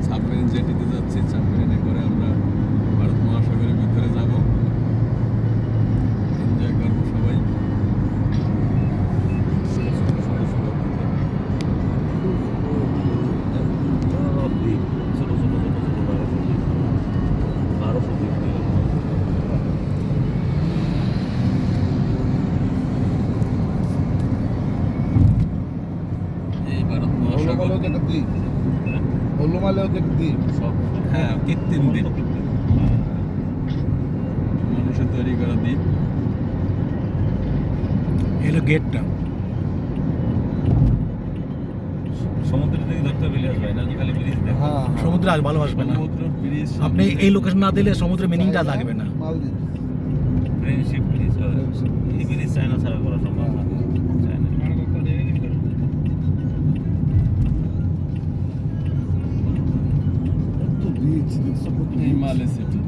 Submarine জেটিতে যাচ্ছি। সাবমেরিনে করে আমরা ভারত মহাসাগরের ভিতরে যাব, এনজয় করবো সবাই। এই ভারত মহাসাগর সব হ্যাঁ কৃত্রিম দ্বীপ, মানুষের তৈরি করা দ্বীপ। এলো গেটটা। সমুদ্রের দিকে ধরতে পেলে আসবে না, খালি ব্রিজ দেখো। সমুদ্র আজ ভালোবাসবে না। সমুদ্র ব্রিজ আপনি এই লোকেশন না দিলে সমুদ্রের মিনিংটা লাগবে না। ফ্রেন্ডশিপ ব্রিজ, এই ব্রিজ চায়না ছাড়া করা সম্ভব না। China Himalaya city.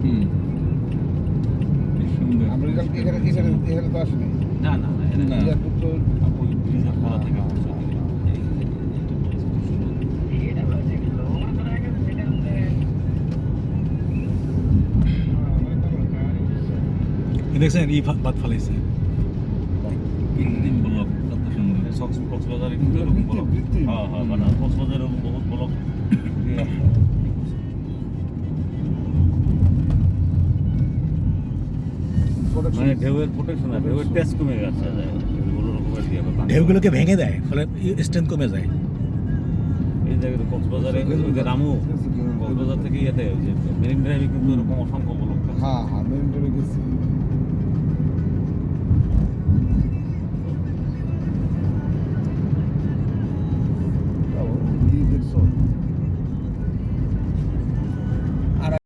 হুম, কি সুন্দর। না না না, এটা না। ওই ব্রিজের খোলা থেকে পৌঁছে দেখছেন এই বাদ ফালাইছে। কৃত্রিম ব্লক কত সুন্দর। কক্সবাজারে কিন্তু এরকম ব্লক। হ্যাঁ হ্যাঁ, মানে কক্সবাজারে এরকম বহুত ব্লক। মানে ঢেউয়ের প্রোটেকশন আছে, ঢেউয়ের টেস্ট কমে গেছে, এগুলো রকমের দিয়ে ব্যাপার। ঢেউগুলোকে ভেঙে দেয়, ফলে স্ট্রেংথ কমে যায়। এই জায়গায় কক্সবাজারে ওই যে রামু, কক্সবাজার থেকে ইয়েতে ওই যে মেরিন ড্রাইভে কিন্তু এরকম অসংখ্য ব্লক আছে।